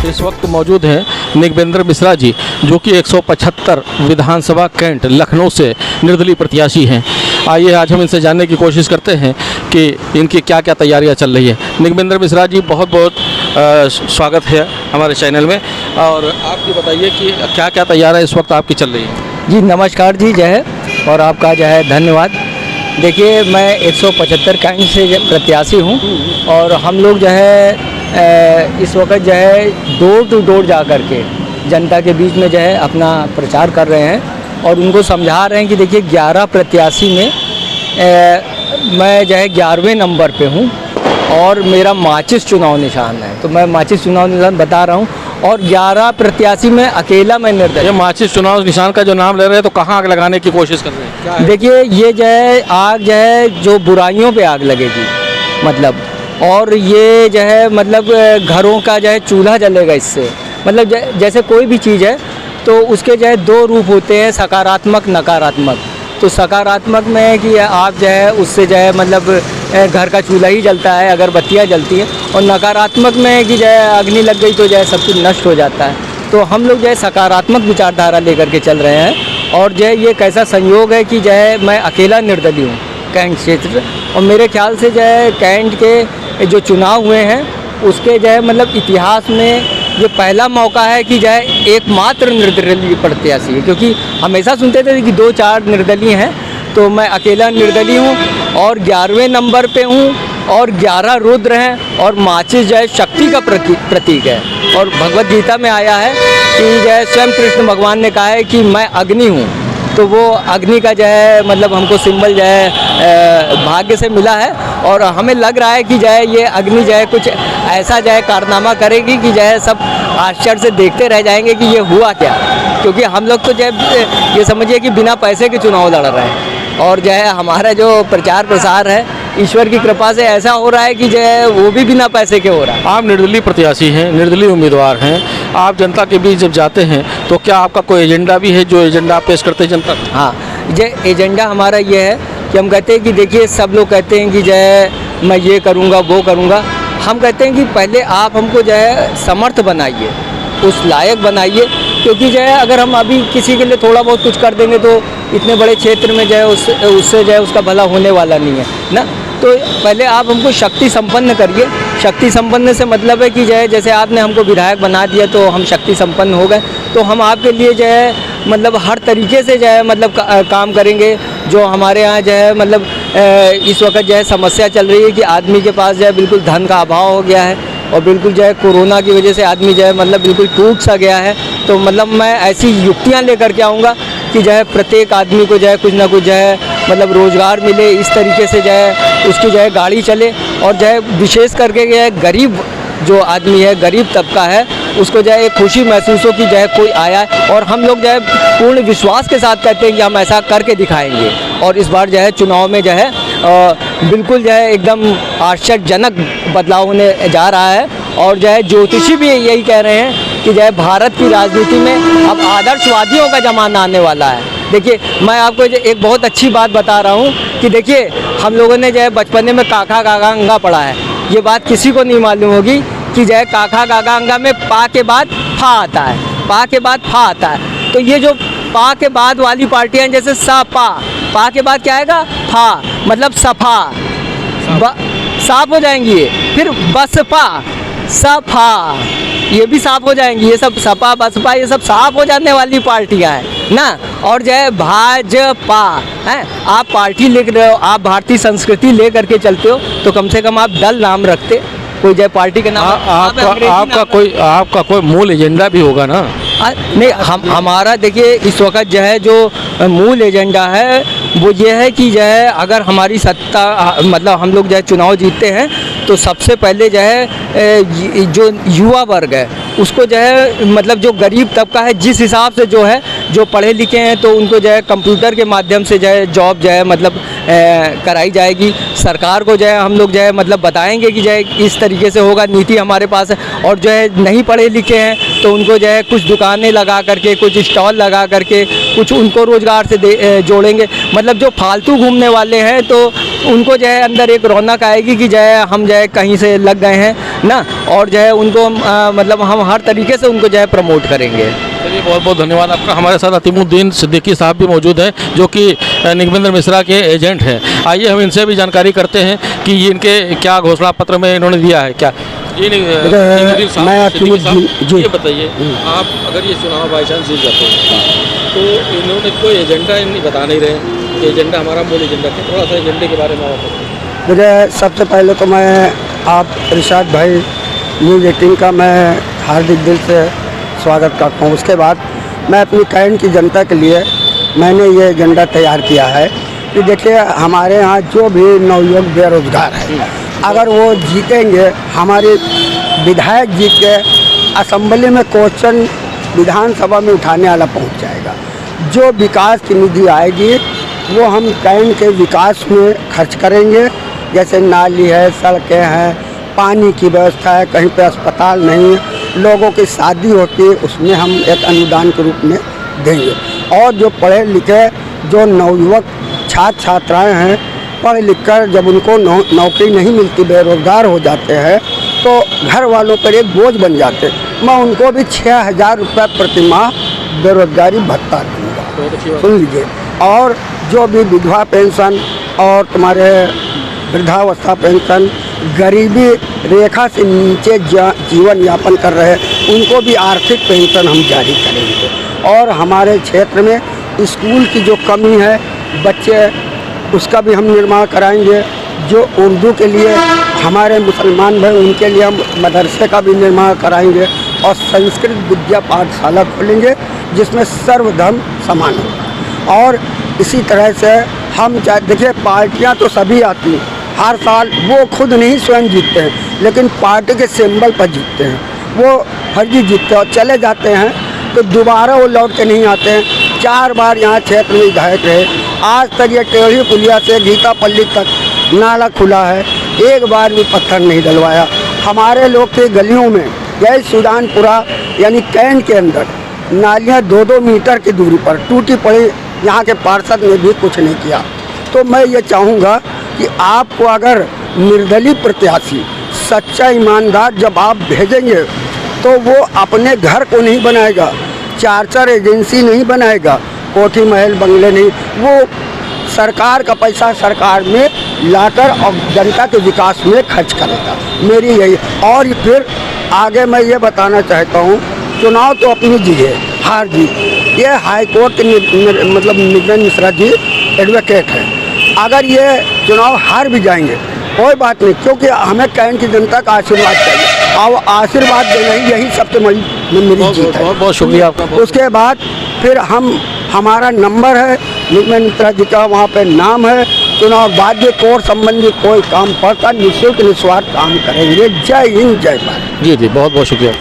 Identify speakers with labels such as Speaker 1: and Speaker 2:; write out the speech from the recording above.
Speaker 1: इस वक्त मौजूद हैं निगमेंद्र मिश्रा जी, जो कि 175 विधानसभा कैंट लखनऊ से निर्दलीय प्रत्याशी हैं। आइए आज हम इनसे जानने की कोशिश करते हैं कि इनकी क्या क्या तैयारियां चल रही है। निगमेंद्र मिश्रा जी, बहुत बहुत स्वागत है हमारे चैनल में, और आप ये बताइए कि क्या क्या तैयारियां इस वक्त आपकी चल रही है।
Speaker 2: जी नमस्कार जी, जय है और आपका जो है धन्यवाद। देखिए, मैं 175 कैंट से प्रत्याशी हूँ और हम लोग जो है इस वक्त जो है डोर टू डोर जा कर के जनता के बीच में जो है अपना प्रचार कर रहे हैं और उनको समझा रहे हैं कि देखिए 11 प्रत्याशी में मैं जो है 11वें नंबर पे हूँ और मेरा माचिस चुनाव निशान है। तो मैं माचिस चुनाव निशान बता रहा हूँ और 11 प्रत्याशी में अकेला मैं निर्दलीय।
Speaker 1: ये माचिस चुनाव निशान का जो नाम ले रहे हैं, तो कहाँ आग लगाने की कोशिश कर रहे हैं? क्या है?
Speaker 2: देखिए, ये जो है आग जो है जो बुराइयों पे आग लगेगी, मतलब, और ये जो है मतलब घरों का जो है चूल्हा जलेगा इससे। मतलब जैसे कोई भी चीज़ है तो उसके जो है 2 रूप होते हैं, सकारात्मक नकारात्मक। तो सकारात्मक में है कि आप जो है उससे जो है मतलब घर का चूल्हा ही जलता है, अगरबत्तियाँ जलती हैं, और नकारात्मक में है कि जो है अग्नि लग गई तो जो है सब कुछ नष्ट हो जाता है। तो हम लोग जो है सकारात्मक विचारधारा लेकर के चल रहे हैं और जो है ये कैसा संयोग है कि जो है मैं अकेला निर्दलीय हूँ कैंट क्षेत्र। और मेरे ख्याल से जो है कैंट के जो चुनाव हुए हैं उसके जो है मतलब इतिहास में ये पहला मौका है कि जो है एकमात्र निर्दलीय प्रत्याशी है, क्योंकि हमेशा सुनते थे कि 2-4 निर्दलीय हैं, तो मैं अकेला निर्दलीय हूँ और 11वें नंबर पे हूँ और 11 रुद्र हैं और माचिस जो है शक्ति का प्रतीक है। और भगवद गीता में आया है कि जो है स्वयं कृष्ण भगवान ने कहा है कि मैं अग्नि हूँ, तो वो अग्नि का जो है मतलब हमको सिंबल जो है भाग्य से मिला है और हमें लग रहा है कि जो है ये अग्नि जो है कुछ ऐसा जो है कारनामा करेगी कि जो है सब आश्चर्य से देखते रह जाएंगे कि ये हुआ क्या। क्योंकि हम लोग तो जो है ये समझिए कि बिना पैसे के चुनाव लड़ रहे हैं और जो है हमारा जो प्रचार प्रसार है ईश्वर की कृपा से ऐसा हो रहा है कि जो है वो भी बिना पैसे के हो रहा है।
Speaker 1: आप निर्दलीय प्रत्याशी हैं, निर्दलीय उम्मीदवार हैं, आप जनता के बीच जब जाते हैं तो क्या आपका कोई एजेंडा भी है जो एजेंडा आप पेश करते हैं जनता को?
Speaker 2: हाँ, ये एजेंडा हमारा ये है कि हम कहते हैं कि देखिए, सब लोग कहते हैं कि जो है मैं ये करूँगा वो करूँगा। हम कहते हैं कि पहले आप हमको जो है समर्थ बनाइए, उस लायक बनाइए, क्योंकि जो है अगर हम अभी किसी के लिए थोड़ा बहुत कुछ कर देंगे तो इतने बड़े क्षेत्र में जो है उससे जो है उसका भला होने वाला नहीं है ना। तो पहले आप हमको शक्ति संपन्न करिए। शक्ति संपन्न से मतलब है कि जो है जैसे आपने हमको विधायक बना दिया तो हम शक्ति संपन्न हो गए, तो हम आपके लिए जो है मतलब हर तरीके से जो है मतलब काम करेंगे। जो हमारे यहाँ जो है मतलब इस वक्त जो है समस्या चल रही है कि आदमी के पास जो है बिल्कुल धन का अभाव हो गया है और बिल्कुल जो है कोरोना की वजह से आदमी जो है मतलब बिल्कुल टूट सा गया है। तो मतलब मैं ऐसी युक्तियाँ लेकर के आऊँगा कि जो है प्रत्येक आदमी को जो है कुछ ना कुछ जो है मतलब रोज़गार मिले, इस तरीके से जो है उसकी जो है गाड़ी चले और जो है विशेष करके जो है गरीब जो आदमी है, गरीब तबका है, उसको जो है एक खुशी महसूस हो कि जो है कोई आया है। और हम लोग जो है पूर्ण विश्वास के साथ कहते हैं कि हम ऐसा करके दिखाएंगे और इस बार जो है चुनाव में जो है बिल्कुल जो है एकदम आश्चर्यजनक बदलाव होने जा रहा है। और जो है ज्योतिषी भी यही कह रहे हैं कि जो है भारत की राजनीति में अब आदर्शवादियों का ज़माना आने वाला है। देखिए, मैं आपको एक बहुत अच्छी बात बता रहा हूँ कि देखिए, हम लोगों ने जो है बचपने में काका काका अंगा पढ़ा है। ये बात किसी को नहीं मालूम होगी कि जो है काका काका अंगा में पा के बाद फा आता है, पा के बाद फा आता है। तो ये जो पा के बाद वाली पार्टियाँ जैसे सा पा के बाद क्या आएगा, फा, मतलब सफा, साफ हो जाएंगी ये। फिर बसपा, सफा, ये भी साफ हो जाएंगी। ये सब सपा बसपा ये सब साफ हो जाने वाली पार्टियां हैं ना। और जो है भाजपा है, आप पार्टी लिख रहे हो, आप भारतीय संस्कृति ले करके चलते हो, तो कम से कम आप दल नाम रखते, कोई जो पार्टी का नाम
Speaker 1: आपका कोई मूल एजेंडा भी होगा ना।
Speaker 2: नहीं, हमारा देखिए इस वक्त जो है जो मूल एजेंडा है वो ये है कि जो है अगर हमारी सत्ता मतलब हम लोग जो है चुनाव जीतते हैं तो सबसे पहले जो है जो युवा वर्ग है उसको जो है मतलब जो गरीब तबका है जिस हिसाब से जो है जो पढ़े लिखे हैं तो उनको जो है कंप्यूटर के माध्यम से जो है जॉब जो है मतलब कराई जाएगी। सरकार को जो है हम लोग जो है मतलब बताएंगे कि जो है इस तरीके से होगा, नीति हमारे पास है। और जो है नहीं पढ़े लिखे हैं तो उनको जो है कुछ दुकानें लगा करके, कुछ स्टॉल लगा करके, कुछ उनको रोज़गार से जोड़ेंगे। मतलब जो फालतू घूमने वाले हैं तो उनको जो है अंदर एक रौनक आएगी कि जो है हम जो है कहीं से लग गए हैं ना, और जो है उनको मतलब हम हर तरीके से उनको जो है प्रमोट करेंगे।
Speaker 1: चलिए, बहुत बहुत धन्यवाद आपका। हमारे साथ अतीमुद्दीन सिद्दीकी साहब भी मौजूद हैं जो कि निगमेंद्र मिश्रा के एजेंट हैं। आइए हम इनसे भी जानकारी करते हैं कि ये इनके क्या घोषणा पत्र में इन्होंने दिया है क्या। ये
Speaker 3: मैं अतीमुद्दीन जी,
Speaker 1: ये बताइए, आप अगर ये चुनाव बाई चांस जीत जाते हैं तो इन्होंने कोई एजेंडा बता नहीं रहे कि एजेंडा हमारा मूल एजेंडा है, थोड़ा सा एजेंडे के बारे में आप बताइए।
Speaker 3: मुझे सबसे पहले तो मैं आप इरशाद भाई न्यूज़ 18 का मैं हार्दिक दिल से स्वागत करता हूँ। उसके बाद मैं अपनी कैंट की जनता के लिए मैंने ये एजेंडा तैयार किया है कि देखिए, हमारे यहाँ जो भी नवयुवक बेरोजगार है, अगर वो जीतेंगे, हमारे विधायक जीत के असेंबली में क्वेश्चन विधानसभा में उठाने वाला पहुँच जाएगा। जो विकास की निधि आएगी वो हम कैंट के विकास में खर्च करेंगे। जैसे नाली है, सड़कें हैं, पानी की व्यवस्था है, कहीं पे अस्पताल नहीं है, लोगों की शादी होती है उसमें हम एक अनुदान के रूप में देंगे। और जो पढ़े लिखे जो नवयुवक छात्र छात्राएं हैं, पढ़ लिख कर जब उनको नौकरी नहीं मिलती, बेरोजगार हो जाते हैं, तो घर वालों पर एक बोझ बन जाते, मैं उनको भी 6,000 रुपये प्रति माह बेरोजगारी भत्ता दूँगा। सुन लीजिए। और जो भी विधवा पेंशन और तुम्हारे वृद्धावस्था पेंशन, गरीबी रेखा से नीचे जीवन यापन कर रहे हैं, उनको भी आर्थिक पेंशन हम जारी करेंगे। और हमारे क्षेत्र में स्कूल की जो कमी है, बच्चे उसका भी हम निर्माण कराएंगे। जो उर्दू के लिए हमारे मुसलमान भाई, उनके लिए हम मदरसे का भी निर्माण कराएंगे और संस्कृत विद्या पाठशाला खोलेंगे जिसमें सर्वधर्म समान होगा। और इसी तरह से हम देखिए, पार्टियां तो सभी आती हैं, हर साल वो खुद नहीं स्वयं जीतते हैं, लेकिन पार्टी के सिंबल पर जीतते हैं। वो फर्जी जीतते हैं और चले जाते हैं तो दोबारा वो लौट के नहीं आते हैं। 4 बार यहाँ क्षेत्र में विधायक रहे, आज तक ये टेढ़ी पुलिया से गीतापल्ली तक नाला खुला है, एक बार भी पत्थर नहीं डलवाया। हमारे लोग के गलियों में, जय सुजानपुरा यानी कैंट के अंदर नालियाँ 2-2 मीटर की दूरी पर टूटी पड़ी, यहाँ के पार्षद ने भी कुछ नहीं किया। तो मैं ये चाहूँगा कि आपको अगर निर्दलीय प्रत्याशी सच्चा ईमानदार जब आप भेजेंगे तो वो अपने घर को नहीं बनाएगा, 4 एजेंसी नहीं बनाएगा, कोठी महल बंगले नहीं, वो सरकार का पैसा सरकार में लाकर और जनता के विकास में खर्च करेगा। मेरी यही। और फिर आगे मैं ये बताना चाहता हूँ, चुनाव तो अपनी जगह, हार जीत ये हाई कोर्ट के मतलब निगमेंद्र मिश्रा जी एडवोकेट हैं। अगर ये चुनाव हार भी जाएंगे कोई बात नहीं, क्योंकि हमें कैंट की जनता का आशीर्वाद चाहिए और आशीर्वाद देना ही यही सबसे मेरी जीत है।
Speaker 1: बहुत बहुत शुक्रिया आपका।
Speaker 3: उसके बाद फिर हमारा नंबर है निगमेंद्र मिश्रा जी का, वहाँ पे नाम है। चुनाव बाद में कोर्ट संबंधी कोई काम पड़ता निःशुल्क निस्वार्थ काम करेंगे। जय हिंद, जय भारत।
Speaker 1: जी जी, बहुत बहुत शुक्रिया।